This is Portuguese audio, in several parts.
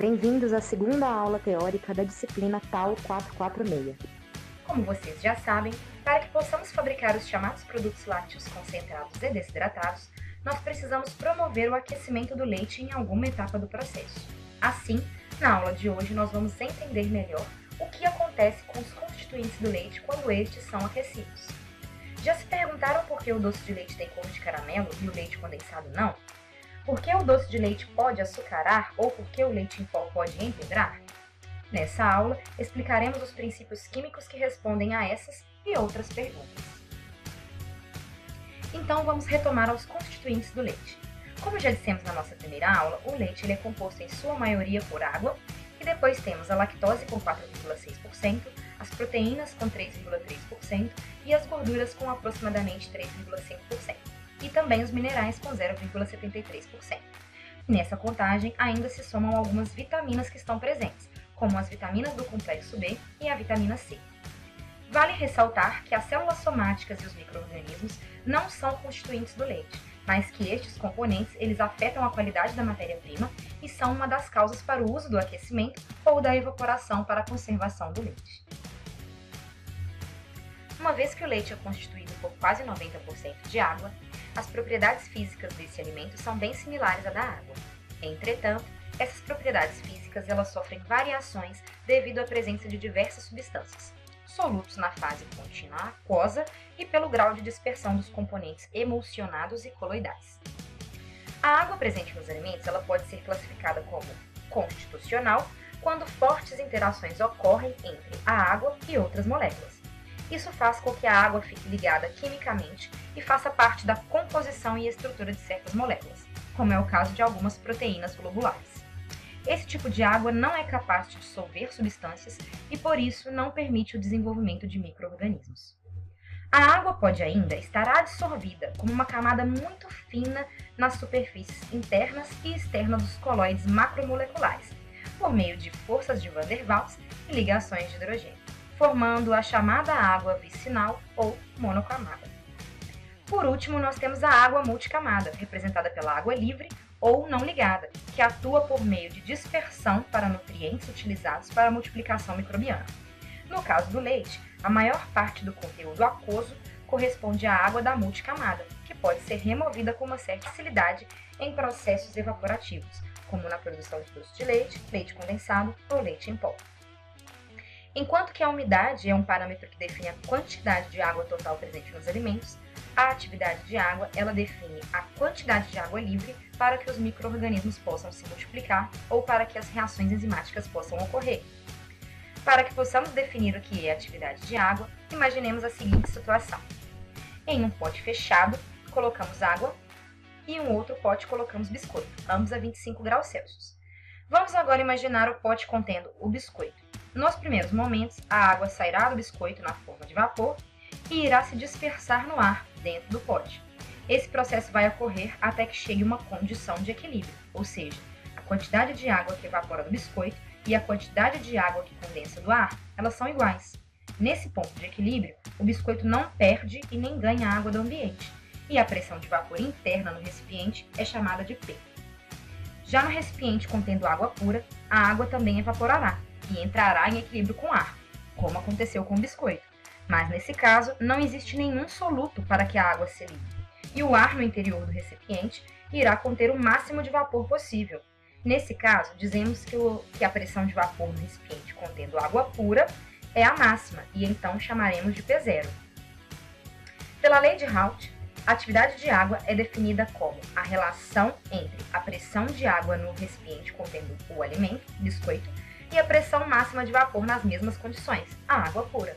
Bem-vindos à segunda aula teórica da disciplina TAU 446. Como vocês já sabem, para que possamos fabricar os chamados produtos lácteos concentrados e desidratados, nós precisamos promover o aquecimento do leite em alguma etapa do processo. Assim, na aula de hoje nós vamos entender melhor o que acontece com os constituintes do leite quando estes são aquecidos. Já se perguntaram por que o doce de leite tem cor de caramelo e o leite condensado não? Por que o doce de leite pode açucarar ou por que o leite em pó pode empedrar? Nessa aula, explicaremos os princípios químicos que respondem a essas e outras perguntas. Então, vamos retomar aos constituintes do leite. Como já dissemos na nossa primeira aula, o leite é composto em sua maioria por água, e depois temos a lactose com 4,6%, as proteínas com 3,3% e as gorduras com aproximadamente 3,5%. E também os minerais com 0,73%. Nessa contagem, ainda se somam algumas vitaminas que estão presentes, como as vitaminas do complexo B e a vitamina C. Vale ressaltar que as células somáticas e os micro-organismos não são constituintes do leite, mas que estes componentes eles afetam a qualidade da matéria-prima e são uma das causas para o uso do aquecimento ou da evaporação para a conservação do leite. Uma vez que o leite é constituído por quase 90% de água, as propriedades físicas desse alimento são bem similares à da água. Entretanto, essas propriedades físicas elas sofrem variações devido à presença de diversas substâncias, solutos na fase contínua aquosa e pelo grau de dispersão dos componentes emulsionados e coloidais. A água presente nos alimentos ela pode ser classificada como constitucional quando fortes interações ocorrem entre a água e outras moléculas. Isso faz com que a água fique ligada quimicamente e faça parte da composição e estrutura de certas moléculas, como é o caso de algumas proteínas globulares. Esse tipo de água não é capaz de dissolver substâncias e, por isso, não permite o desenvolvimento de micro-organismos. A água pode ainda estar adsorvida como uma camada muito fina nas superfícies internas e externas dos colóides macromoleculares, por meio de forças de Van der Waals e ligações de hidrogênio, formando a chamada água vicinal ou monocamada. Por último, nós temos a água multicamada, representada pela água livre ou não ligada, que atua por meio de dispersão para nutrientes utilizados para a multiplicação microbiana. No caso do leite, a maior parte do conteúdo aquoso corresponde à água da multicamada, que pode ser removida com uma certa facilidade em processos evaporativos, como na produção de doce de leite, leite condensado ou leite em pó. Enquanto que a umidade é um parâmetro que define a quantidade de água total presente nos alimentos, a atividade de água ela define a quantidade de água livre para que os micro-organismos possam se multiplicar ou para que as reações enzimáticas possam ocorrer. Para que possamos definir o que é atividade de água, imaginemos a seguinte situação. Em um pote fechado, colocamos água e em um outro pote colocamos biscoito, ambos a 25 graus Celsius. Vamos agora imaginar o pote contendo o biscoito. Nos primeiros momentos, a água sairá do biscoito na forma de vapor e irá se dispersar no ar dentro do pote. Esse processo vai ocorrer até que chegue uma condição de equilíbrio, ou seja, a quantidade de água que evapora do biscoito e a quantidade de água que condensa do ar, elas são iguais. Nesse ponto de equilíbrio, o biscoito não perde e nem ganha água do ambiente, e a pressão de vapor interna no recipiente é chamada de P. Já no recipiente contendo água pura, a água também evaporará e entrará em equilíbrio com o ar, como aconteceu com o biscoito. Mas nesse caso, não existe nenhum soluto para que a água se livre, e o ar no interior do recipiente irá conter o máximo de vapor possível. Nesse caso, dizemos que a pressão de vapor no recipiente contendo água pura é a máxima, e então chamaremos de P0. Pela lei de Raoult, a atividade de água é definida como a relação entre a pressão de água no recipiente contendo o alimento, biscoito, e a pressão máxima de vapor nas mesmas condições, a água pura.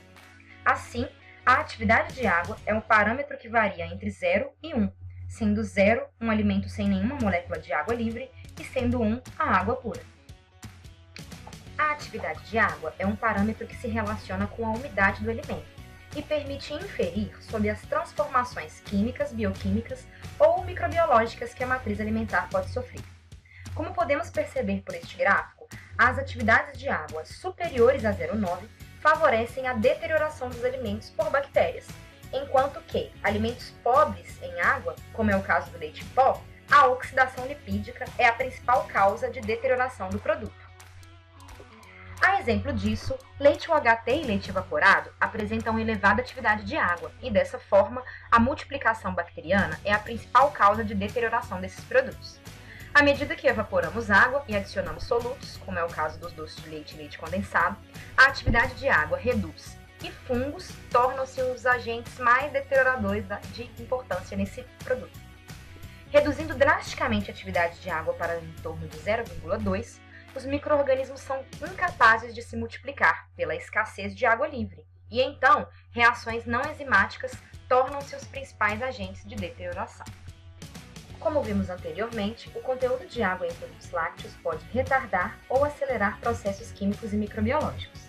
Assim, a atividade de água é um parâmetro que varia entre 0 e 1, sendo 0 um alimento sem nenhuma molécula de água livre e sendo 1 a água pura. A atividade de água é um parâmetro que se relaciona com a umidade do alimento e permite inferir sobre as transformações químicas, bioquímicas ou microbiológicas que a matriz alimentar pode sofrer. Como podemos perceber por este gráfico, as atividades de água superiores a 0,9 favorecem a deterioração dos alimentos por bactérias, enquanto que alimentos pobres em água, como é o caso do leite em pó, a oxidação lipídica é a principal causa de deterioração do produto. A exemplo disso, leite UHT e leite evaporado apresentam elevada atividade de água e, dessa forma, a multiplicação bacteriana é a principal causa de deterioração desses produtos. À medida que evaporamos água e adicionamos solutos, como é o caso dos doces de leite e leite condensado, a atividade de água reduz e fungos tornam-se os agentes mais deterioradores de importância nesse produto. Reduzindo drasticamente a atividade de água para em torno de 0,2, os micro-organismos são incapazes de se multiplicar pela escassez de água livre, e então reações não enzimáticas tornam-se os principais agentes de deterioração. Como vimos anteriormente, o conteúdo de água em produtos lácteos pode retardar ou acelerar processos químicos e microbiológicos.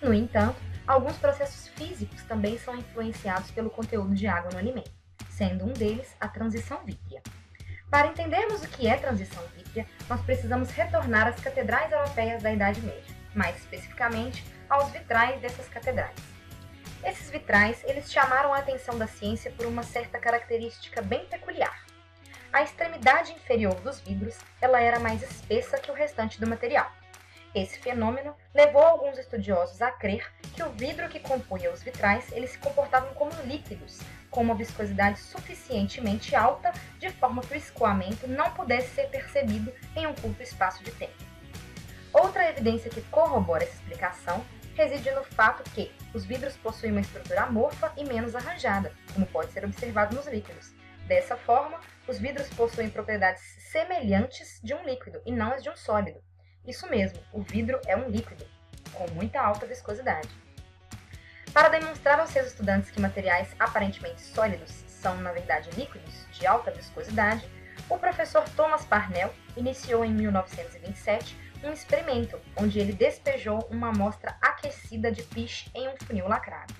No entanto, alguns processos físicos também são influenciados pelo conteúdo de água no alimento, sendo um deles a transição vítrea. Para entendermos o que é transição vítrea, nós precisamos retornar às catedrais europeias da Idade Média, mais especificamente aos vitrais dessas catedrais. Esses vitrais, eles chamaram a atenção da ciência por uma certa característica bem peculiar. A extremidade inferior dos vidros, ela era mais espessa que o restante do material. Esse fenômeno levou alguns estudiosos a crer que o vidro que compunha os vitrais, eles se comportavam como líquidos, com uma viscosidade suficientemente alta, de forma que o escoamento não pudesse ser percebido em um curto espaço de tempo. Outra evidência que corrobora essa explicação reside no fato que os vidros possuem uma estrutura amorfa e menos arranjada, como pode ser observado nos líquidos. Dessa forma, os vidros possuem propriedades semelhantes de um líquido e não as de um sólido. Isso mesmo, o vidro é um líquido, com muita alta viscosidade. Para demonstrar aos seus estudantes que materiais aparentemente sólidos são, na verdade, líquidos de alta viscosidade, o professor Thomas Parnell iniciou em 1927 um experimento onde ele despejou uma amostra aquecida de piche em um funil lacrado.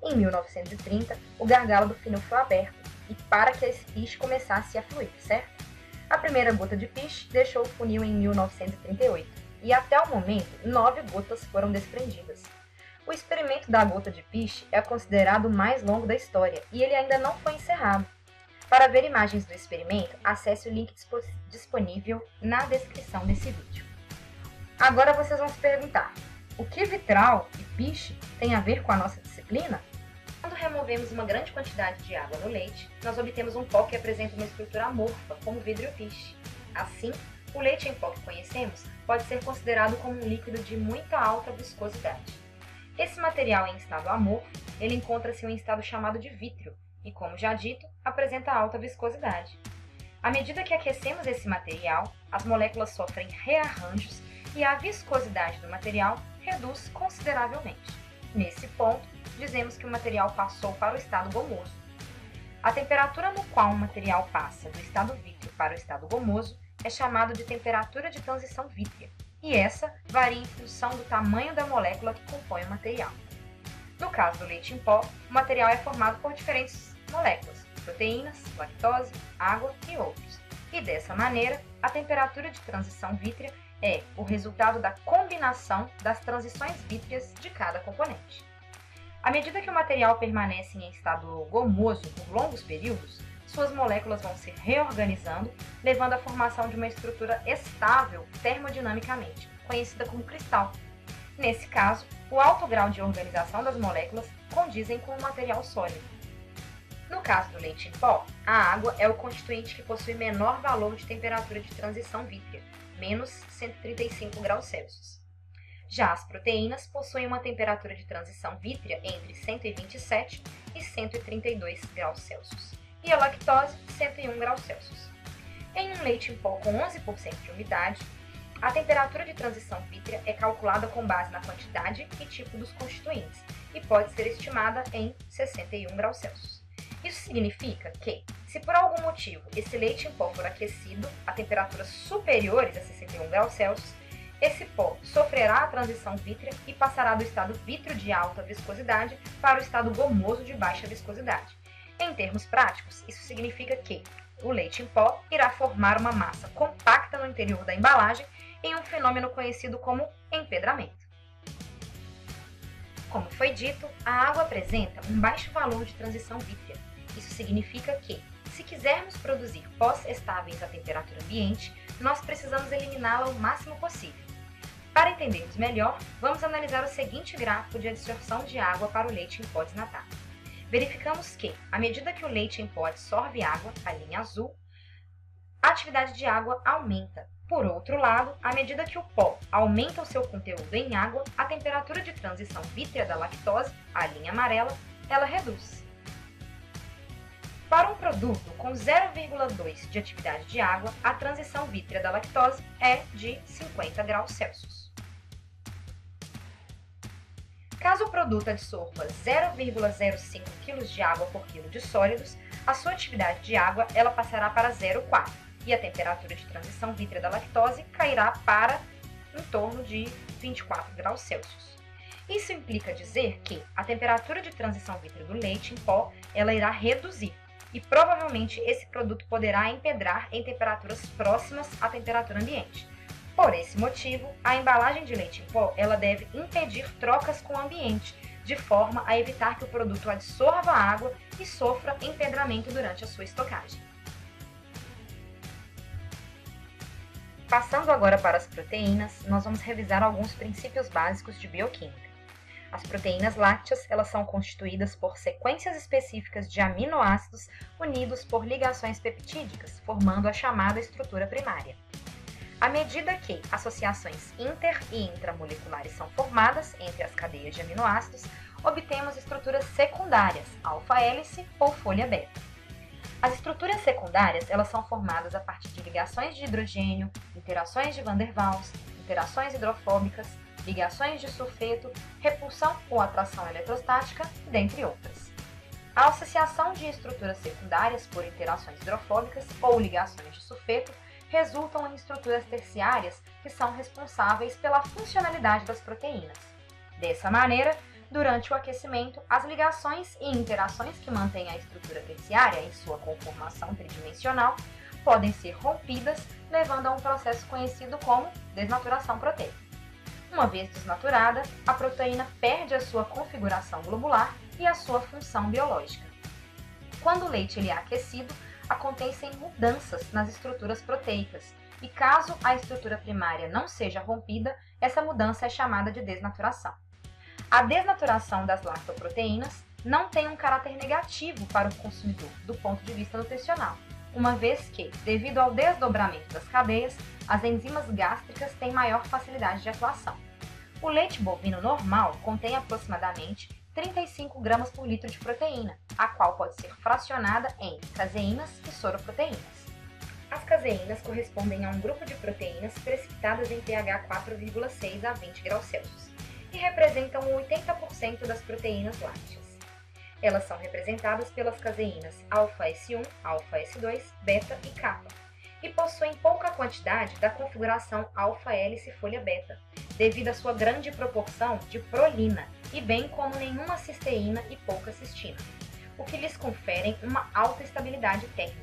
Em 1930, o gargalo do funil foi aberto e para que esse piche começasse a fluir, certo? A primeira gota de piche deixou o funil em 1938 e até o momento 9 gotas foram desprendidas. O experimento da gota de piche é considerado o mais longo da história e ele ainda não foi encerrado. Para ver imagens do experimento, acesse o link disponível na descrição desse vídeo. Agora vocês vão se perguntar, o que vitral e piche tem a ver com a nossa disciplina? Quando removemos uma grande quantidade de água no leite, nós obtemos um pó que apresenta uma estrutura amorfa, como vidro e piche. Assim, o leite em pó que conhecemos pode ser considerado como um líquido de muita alta viscosidade. Esse material em estado amorfo, ele encontra-se em um estado chamado de vítreo e, como já dito, apresenta alta viscosidade. À medida que aquecemos esse material, as moléculas sofrem rearranjos e a viscosidade do material reduz consideravelmente. Nesse ponto, dizemos que o material passou para o estado gomoso. A temperatura no qual um material passa do estado vítreo para o estado gomoso é chamado de temperatura de transição vítrea, e essa varia em função do tamanho da molécula que compõe o material. No caso do leite em pó, o material é formado por diferentes moléculas, proteínas, lactose, água e outros. E dessa maneira, a temperatura de transição vítrea é o resultado da combinação das transições vítreas de cada componente. À medida que o material permanece em estado gomoso por longos períodos, suas moléculas vão se reorganizando, levando à formação de uma estrutura estável termodinamicamente, conhecida como cristal. Nesse caso, o alto grau de organização das moléculas condizem com o material sólido. No caso do leite em pó, a água é o constituinte que possui menor valor de temperatura de transição vítrea, menos 135 graus Celsius. Já as proteínas possuem uma temperatura de transição vítrea entre 127 e 132 graus Celsius, e a lactose 101 graus Celsius. Em um leite em pó com 11% de umidade, a temperatura de transição vítrea é calculada com base na quantidade e tipo dos constituintes e pode ser estimada em 61 graus Celsius. Isso significa que, se por algum motivo esse leite em pó for aquecido a temperaturas superiores a 61 graus Celsius, esse pó sofrerá a transição vítrea e passará do estado vítreo de alta viscosidade para o estado gomoso de baixa viscosidade. Em termos práticos, isso significa que o leite em pó irá formar uma massa compacta no interior da embalagem em um fenômeno conhecido como empedramento. Como foi dito, a água apresenta um baixo valor de transição vítrea. Isso significa que, se quisermos produzir pós estáveis à temperatura ambiente, nós precisamos eliminá-la o máximo possível. Para entendermos melhor, vamos analisar o seguinte gráfico de absorção de água para o leite em pó desnatado. Verificamos que, à medida que o leite em pó absorve água, a linha azul, a atividade de água aumenta. Por outro lado, à medida que o pó aumenta o seu conteúdo em água, a temperatura de transição vítrea da lactose, a linha amarela, ela reduz. Para um produto com 0,2 de atividade de água, a transição vítrea da lactose é de 50 graus Celsius. Caso o produto absorva 0,05 kg de água por quilo de sólidos, a sua atividade de água ela passará para 0,4 e a temperatura de transição vítrea da lactose cairá para em torno de 24 graus Celsius. Isso implica dizer que a temperatura de transição vítrea do leite em pó ela irá reduzir e provavelmente esse produto poderá empedrar em temperaturas próximas à temperatura ambiente. Por esse motivo, a embalagem de leite em pó ela deve impedir trocas com o ambiente, de forma a evitar que o produto absorva água e sofra empedramento durante a sua estocagem. Passando agora para as proteínas, nós vamos revisar alguns princípios básicos de bioquímica. As proteínas lácteas elas são constituídas por sequências específicas de aminoácidos unidos por ligações peptídicas, formando a chamada estrutura primária. À medida que associações inter- e intramoleculares são formadas entre as cadeias de aminoácidos, obtemos estruturas secundárias, alfa-hélice ou folha beta. As estruturas secundárias elas são formadas a partir de ligações de hidrogênio, interações de Van der Waals, interações hidrofóbicas, ligações de sulfeto, repulsão ou atração eletrostática, dentre outras. A associação de estruturas secundárias por interações hidrofóbicas ou ligações de sulfeto resultam em estruturas terciárias que são responsáveis pela funcionalidade das proteínas. Dessa maneira, durante o aquecimento, as ligações e interações que mantêm a estrutura terciária em sua conformação tridimensional podem ser rompidas, levando a um processo conhecido como desnaturação proteica. Uma vez desnaturada, a proteína perde a sua configuração globular e a sua função biológica. Quando o leite é aquecido, acontecem mudanças nas estruturas proteicas, e caso a estrutura primária não seja rompida, essa mudança é chamada de desnaturação. A desnaturação das lactoproteínas não tem um caráter negativo para o consumidor, do ponto de vista nutricional, uma vez que, devido ao desdobramento das cadeias, as enzimas gástricas têm maior facilidade de atuação. O leite bovino normal contém aproximadamente 35 gramas por litro de proteína, a qual pode ser fracionada em caseínas e soroproteínas. As caseínas correspondem a um grupo de proteínas precipitadas em pH 4,6 a 20 graus Celsius e representam 80% das proteínas lácteas. Elas são representadas pelas caseínas alfa-S1, alfa-S2, beta e kappa, e possuem pouca quantidade da configuração alfa-hélice folha beta, devido à sua grande proporção de prolina, e bem como nenhuma cisteína e pouca cistina, o que lhes conferem uma alta estabilidade térmica.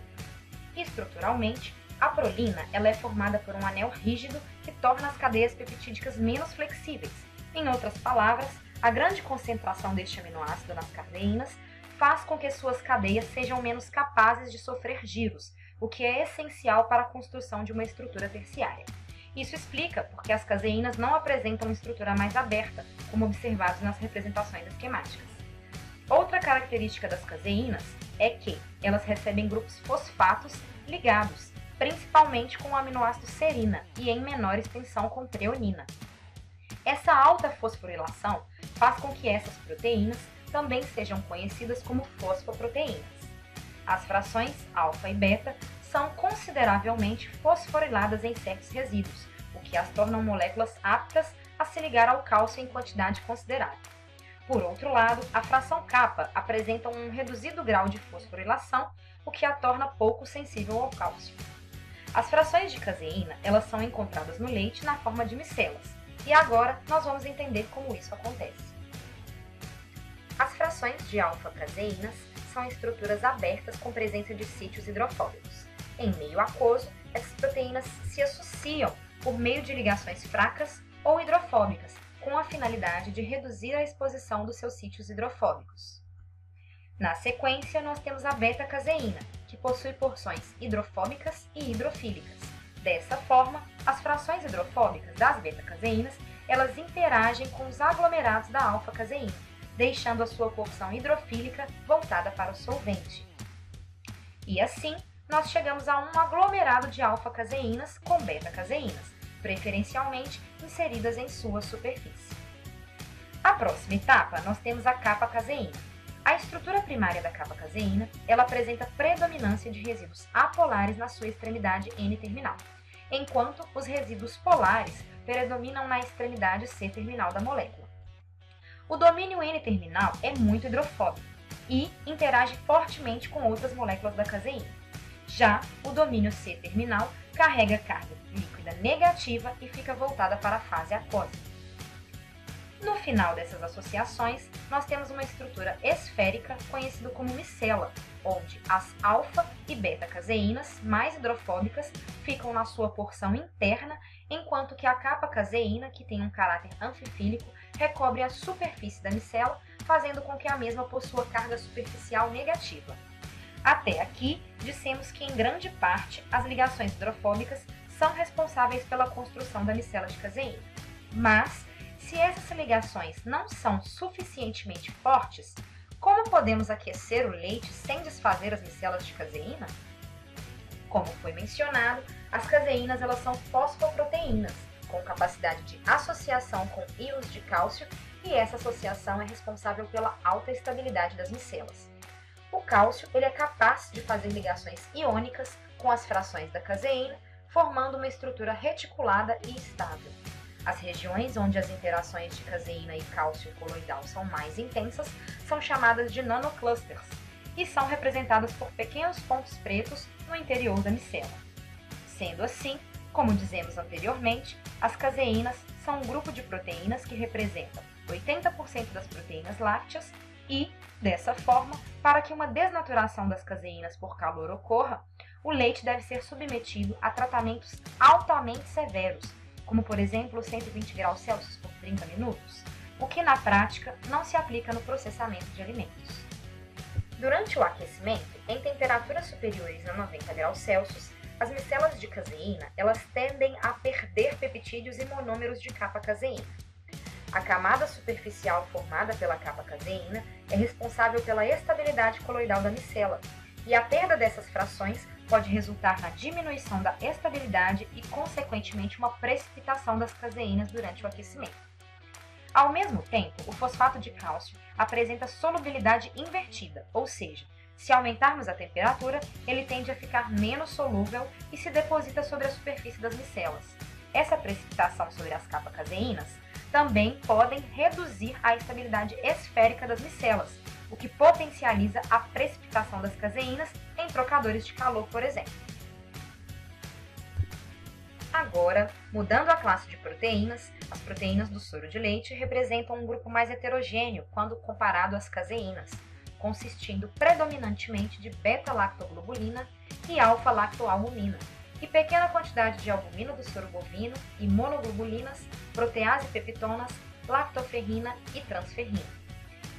Estruturalmente, a prolina ela é formada por um anel rígido que torna as cadeias peptídicas menos flexíveis. Em outras palavras, a grande concentração deste aminoácido nas caseínas faz com que suas cadeias sejam menos capazes de sofrer giros, o que é essencial para a construção de uma estrutura terciária. Isso explica porque as caseínas não apresentam uma estrutura mais aberta, como observados nas representações esquemáticas. Outra característica das caseínas é que elas recebem grupos fosfatos ligados, principalmente com o aminoácido serina e em menor extensão com treonina. Essa alta fosforilação faz com que essas proteínas também sejam conhecidas como fosfoproteínas. As frações alfa e beta são consideravelmente fosforiladas em certos resíduos, o que as tornam moléculas aptas a se ligar ao cálcio em quantidade considerável. Por outro lado, a fração kappa apresenta um reduzido grau de fosforilação, o que a torna pouco sensível ao cálcio. As frações de caseína elas são encontradas no leite na forma de micelas, e agora nós vamos entender como isso acontece. As frações de alfa-caseínas são estruturas abertas com presença de sítios hidrofóbicos. Em meio aquoso, essas proteínas se associam por meio de ligações fracas ou hidrofóbicas, com a finalidade de reduzir a exposição dos seus sítios hidrofóbicos. Na sequência, nós temos a beta-caseína, que possui porções hidrofóbicas e hidrofílicas. Dessa forma, as frações hidrofóbicas das beta-caseínas, elas interagem com os aglomerados da alfa-caseína, deixando a sua porção hidrofílica voltada para o solvente. E assim, nós chegamos a um aglomerado de alfa-caseínas com beta-caseínas, preferencialmente inseridas em sua superfície. A próxima etapa, nós temos a capa-caseína. A estrutura primária da capa-caseína, ela apresenta predominância de resíduos apolares na sua extremidade N-terminal, enquanto os resíduos polares predominam na extremidade C-terminal da molécula. O domínio N-terminal é muito hidrofóbico e interage fortemente com outras moléculas da caseína. Já o domínio C-terminal carrega carga líquida negativa e fica voltada para a fase aquosa. No final dessas associações, nós temos uma estrutura esférica conhecida como micela, onde as alfa e beta-caseínas mais hidrofóbicas ficam na sua porção interna, enquanto que a capa-caseína, que tem um caráter anfifílico, recobre a superfície da micela, fazendo com que a mesma possua carga superficial negativa. Até aqui, dissemos que em grande parte as ligações hidrofóbicas são responsáveis pela construção da micela de caseína. Mas, se essas ligações não são suficientemente fortes, como podemos aquecer o leite sem desfazer as micelas de caseína? Como foi mencionado, as caseínas elas são fosfoproteínas, com capacidade de associação com íons de cálcio, e essa associação é responsável pela alta estabilidade das micelas. O cálcio ele é capaz de fazer ligações iônicas com as frações da caseína, formando uma estrutura reticulada e estável. As regiões onde as interações de caseína e cálcio coloidal são mais intensas são chamadas de nanoclusters e são representadas por pequenos pontos pretos no interior da micela. Sendo assim, como dizemos anteriormente, as caseínas são um grupo de proteínas que representam 80% das proteínas lácteas e, dessa forma, para que uma desnaturação das caseínas por calor ocorra, o leite deve ser submetido a tratamentos altamente severos, como por exemplo 120 graus Celsius por 30 minutos, o que na prática não se aplica no processamento de alimentos. Durante o aquecimento, em temperaturas superiores a 90 graus Celsius, as micelas de caseína elas tendem a perder peptídeos e monômeros de capa-caseína. A camada superficial formada pela capa-caseína é responsável pela estabilidade coloidal da micela, e a perda dessas frações pode resultar na diminuição da estabilidade e, consequentemente, uma precipitação das caseínas durante o aquecimento. Ao mesmo tempo, o fosfato de cálcio apresenta solubilidade invertida, ou seja, se aumentarmos a temperatura, ele tende a ficar menos solúvel e se deposita sobre a superfície das micelas. Essa precipitação sobre as capa-caseínas também podem reduzir a estabilidade esférica das micelas, o que potencializa a precipitação das caseínas em trocadores de calor, por exemplo. Agora, mudando a classe de proteínas, as proteínas do soro de leite representam um grupo mais heterogêneo quando comparado às caseínas, consistindo predominantemente de beta-lactoglobulina e alfa-lactoalbumina, e pequena quantidade de albumina do soro bovino, imunoglobulinas, protease peptonas, lactoferrina e transferrina.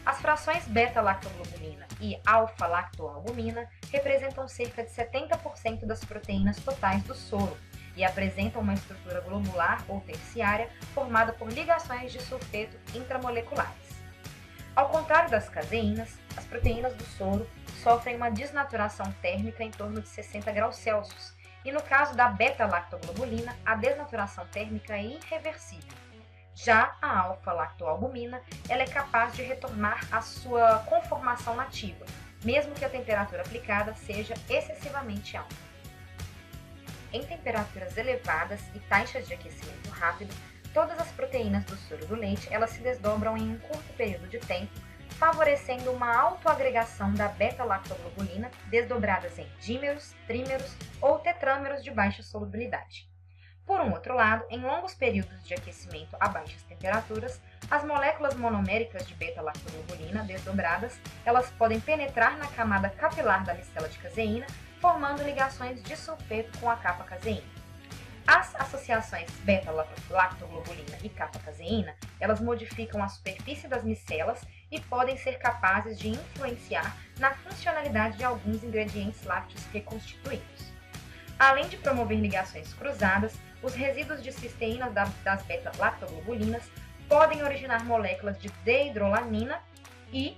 As frações beta-lactoglobulina e alfa-lactoalbumina representam cerca de 70% das proteínas totais do soro e apresentam uma estrutura globular ou terciária formada por ligações de sulfeto intramoleculares. Ao contrário das caseínas, as proteínas do soro sofrem uma desnaturação térmica em torno de 60 graus Celsius, e no caso da beta-lactoglobulina, a desnaturação térmica é irreversível. Já a alfa-lactoalbumina, ela é capaz de retornar à sua conformação nativa, mesmo que a temperatura aplicada seja excessivamente alta. Em temperaturas elevadas e taxas de aquecimento rápido, todas as proteínas do soro do leite elas se desdobram em um curto período de tempo, favorecendo uma autoagregação da beta-lactoglobulina desdobradas em dímeros, trímeros ou tetrâmeros de baixa solubilidade. Por um outro lado, em longos períodos de aquecimento a baixas temperaturas, as moléculas monoméricas de beta-lactoglobulina desdobradas, elas podem penetrar na camada capilar da micela de caseína, formando ligações de sulfeto com a capa-caseína. As associações beta-lactoglobulina e capa-caseína, elas modificam a superfície das micelas e podem ser capazes de influenciar na funcionalidade de alguns ingredientes lácteos reconstituídos. Além de promover ligações cruzadas, os resíduos de cisteína das beta-lactoglobulinas podem originar moléculas de dehidrolamina e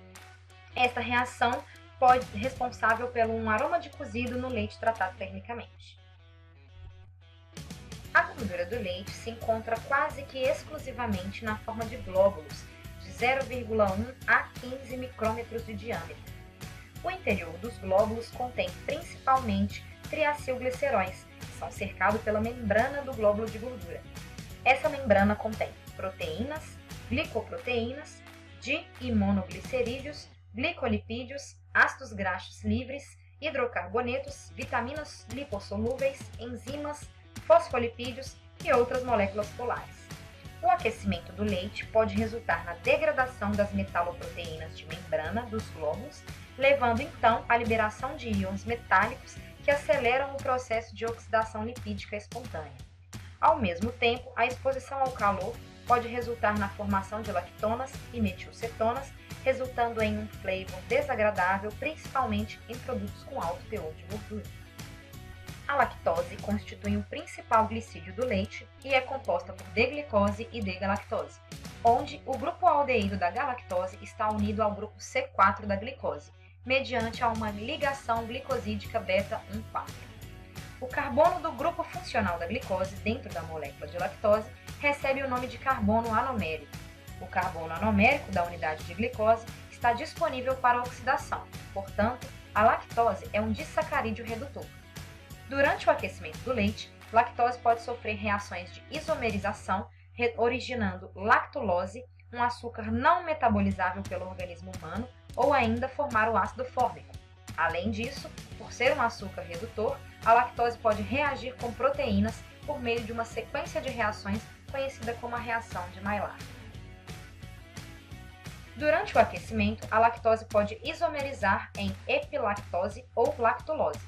esta reação pode ser responsável pelo um aroma de cozido no leite tratado termicamente. A gordura do leite se encontra quase que exclusivamente na forma de glóbulos, de 0,1 a 15 micrômetros de diâmetro. O interior dos glóbulos contém principalmente triacilgliceróis, que são cercados pela membrana do glóbulo de gordura. Essa membrana contém proteínas, glicoproteínas, di- e monoglicerídeos, glicolipídios, ácidos graxos livres, hidrocarbonetos, vitaminas lipossolúveis, enzimas, fosfolipídios e outras moléculas polares. O aquecimento do leite pode resultar na degradação das metaloproteínas de membrana dos glóbulos, levando então à liberação de íons metálicos que aceleram o processo de oxidação lipídica espontânea. Ao mesmo tempo, a exposição ao calor pode resultar na formação de lactonas e metilcetonas, resultando em um flavor desagradável, principalmente em produtos com alto teor de gordura. A lactose constitui o principal glicídio do leite e é composta por D-glicose e D-galactose, onde o grupo aldeído da galactose está unido ao grupo C4 da glicose, mediante uma ligação glicosídica beta-1,4. O carbono do grupo funcional da glicose dentro da molécula de lactose recebe o nome de carbono anomérico. O carbono anomérico da unidade de glicose está disponível para oxidação, portanto, a lactose é um disacarídeo redutor. Durante o aquecimento do leite, lactose pode sofrer reações de isomerização, originando lactulose, um açúcar não metabolizável pelo organismo humano, ou ainda formar o ácido fórmico. Além disso, por ser um açúcar redutor, a lactose pode reagir com proteínas por meio de uma sequência de reações conhecida como a reação de Maillard. Durante o aquecimento, a lactose pode isomerizar em epilactose ou lactulose.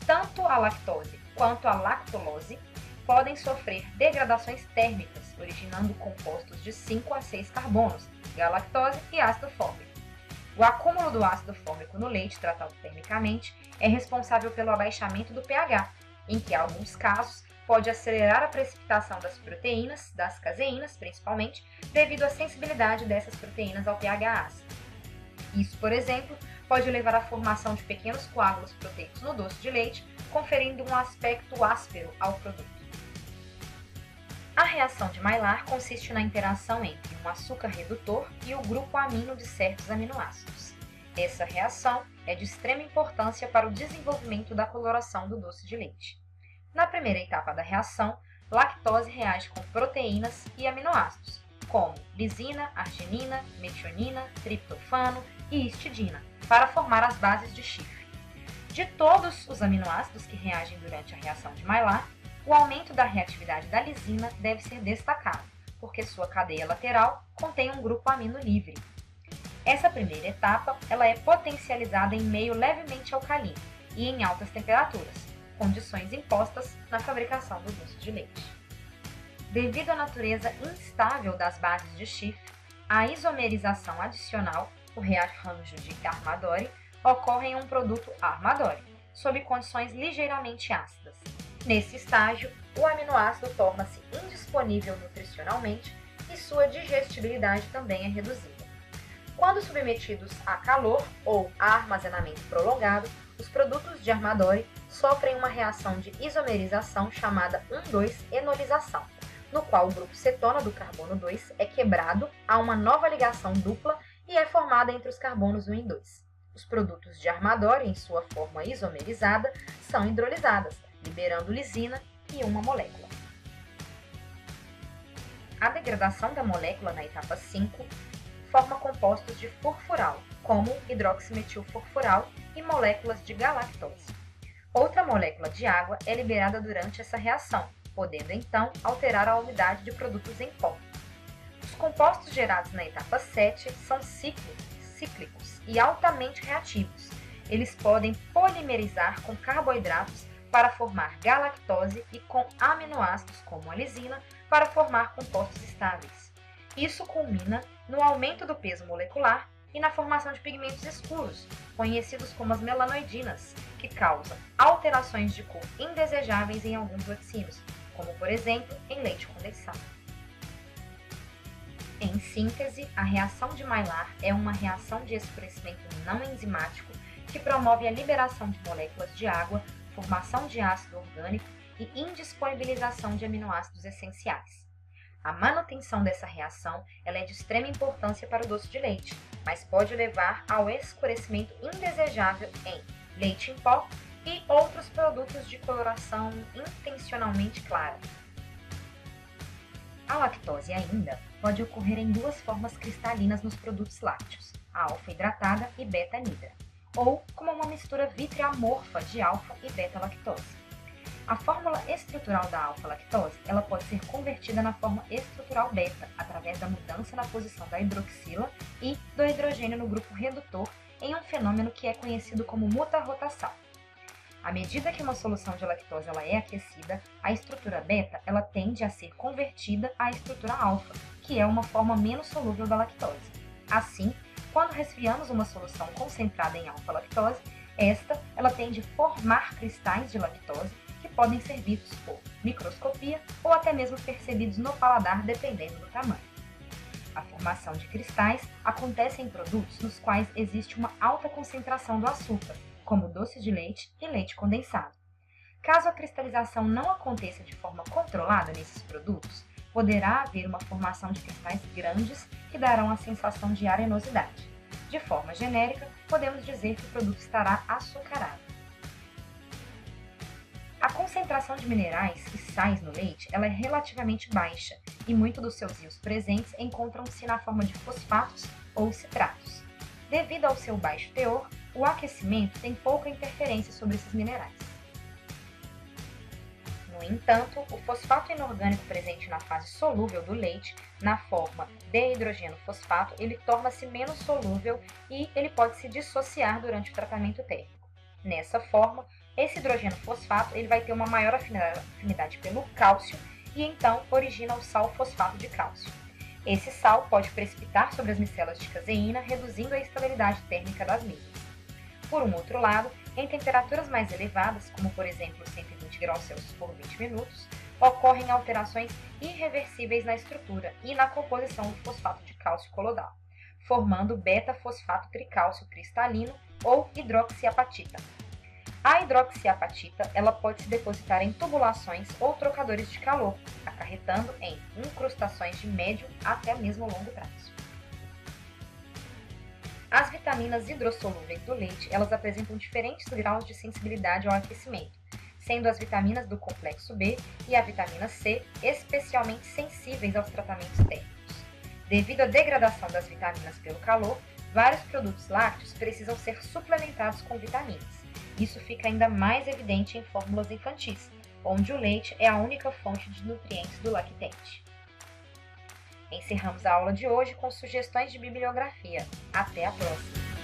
Tanto a lactose quanto a lactulose podem sofrer degradações térmicas, originando compostos de 5 a 6 carbonos, galactose e ácido fórmico. O acúmulo do ácido fórmico no leite tratado termicamente é responsável pelo abaixamento do pH, em que, em alguns casos, pode acelerar a precipitação das proteínas, das caseínas principalmente, devido à sensibilidade dessas proteínas ao pH ácido. Isso, por exemplo, pode levar à formação de pequenos coágulos proteicos no doce de leite, conferindo um aspecto áspero ao produto. A reação de Maillard consiste na interação entre um açúcar redutor e o grupo amino de certos aminoácidos. Essa reação é de extrema importância para o desenvolvimento da coloração do doce de leite. Na primeira etapa da reação, lactose reage com proteínas e aminoácidos, como lisina, arginina, metionina, triptofano e histidina, para formar as bases de chifre. De todos os aminoácidos que reagem durante a reação de Maillard, o aumento da reatividade da lisina deve ser destacado, porque sua cadeia lateral contém um grupo amino livre. Essa primeira etapa ela é potencializada em meio levemente alcalino e em altas temperaturas, condições impostas na fabricação do doce de leite. Devido à natureza instável das bases de chifre, a isomerização adicional, o rearranjo de Armadori, ocorre em um produto Armadori, sob condições ligeiramente ácidas. Nesse estágio, o aminoácido torna-se indisponível nutricionalmente e sua digestibilidade também é reduzida. Quando submetidos a calor ou a armazenamento prolongado, os produtos de Armadori sofrem uma reação de isomerização chamada 1,2-enolização, no qual o grupo cetona do carbono 2 é quebrado a uma nova ligação dupla e é formada entre os carbonos 1 e 2. Os produtos de Armadori, em sua forma isomerizada, são hidrolisadas, liberando lisina e uma molécula. A degradação da molécula na etapa 5 forma compostos de furfural, como hidroximetilfurfural e moléculas de galactose. Outra molécula de água é liberada durante essa reação, podendo então alterar a umidade de produtos em pó. Os compostos gerados na etapa 7 são cíclicos e altamente reativos. Eles podem polimerizar com carboidratos para formar galactose e com aminoácidos como a lisina para formar compostos estáveis. Isso culmina no aumento do peso molecular e na formação de pigmentos escuros, conhecidos como as melanoidinas, que causam alterações de cor indesejáveis em alguns laticínios, como por exemplo em leite condensado. Em síntese, a reação de Maillard é uma reação de escurecimento não enzimático que promove a liberação de moléculas de água, formação de ácido orgânico e indisponibilização de aminoácidos essenciais. A manutenção dessa reação ela é de extrema importância para o doce de leite, mas pode levar ao escurecimento indesejável em leite em pó e outros produtos de coloração intencionalmente clara. A lactose ainda pode ocorrer em duas formas cristalinas nos produtos lácteos, a alfa-hidratada e beta-anidra, ou como uma mistura vítrea-amorfa de alfa e beta-lactose. A fórmula estrutural da alfa-lactose ela pode ser convertida na forma estrutural beta através da mudança na posição da hidroxila e do hidrogênio no grupo redutor em um fenômeno que é conhecido como mutarrotação. À medida que uma solução de lactose ela é aquecida, a estrutura beta ela tende a ser convertida à estrutura alfa, que é uma forma menos solúvel da lactose. Assim, quando resfriamos uma solução concentrada em alfa-lactose, ela tende a formar cristais de lactose que podem ser vistos por microscopia ou até mesmo percebidos no paladar, dependendo do tamanho. A formação de cristais acontece em produtos nos quais existe uma alta concentração do açúcar, como doce de leite e leite condensado. Caso a cristalização não aconteça de forma controlada nesses produtos, poderá haver uma formação de cristais grandes que darão a sensação de arenosidade. De forma genérica, podemos dizer que o produto estará açucarado. A concentração de minerais e sais no leite ela é relativamente baixa e muitos dos seus íons presentes encontram-se na forma de fosfatos ou citratos. Devido ao seu baixo teor, o aquecimento tem pouca interferência sobre esses minerais. No entanto, o fosfato inorgânico presente na fase solúvel do leite, na forma de hidrogênio fosfato, ele torna-se menos solúvel e ele pode se dissociar durante o tratamento térmico. Nessa forma, esse hidrogênio fosfato ele vai ter uma maior afinidade pelo cálcio e então origina o sal fosfato de cálcio. Esse sal pode precipitar sobre as micelas de caseína, reduzindo a estabilidade térmica das mesmas. Por um outro lado, em temperaturas mais elevadas, como por exemplo 120 graus Celsius por 20 minutos, ocorrem alterações irreversíveis na estrutura e na composição do fosfato de cálcio colodal, formando beta-fosfato tricálcio cristalino ou hidroxiapatita. A hidroxiapatita ela pode se depositar em tubulações ou trocadores de calor, acarretando em incrustações de médio até mesmo longo prazo. As vitaminas hidrossolúveis do leite elas apresentam diferentes graus de sensibilidade ao aquecimento, sendo as vitaminas do complexo B e a vitamina C especialmente sensíveis aos tratamentos térmicos. Devido à degradação das vitaminas pelo calor, vários produtos lácteos precisam ser suplementados com vitaminas. Isso fica ainda mais evidente em fórmulas infantis, onde o leite é a única fonte de nutrientes do lactente. Encerramos a aula de hoje com sugestões de bibliografia. Até a próxima!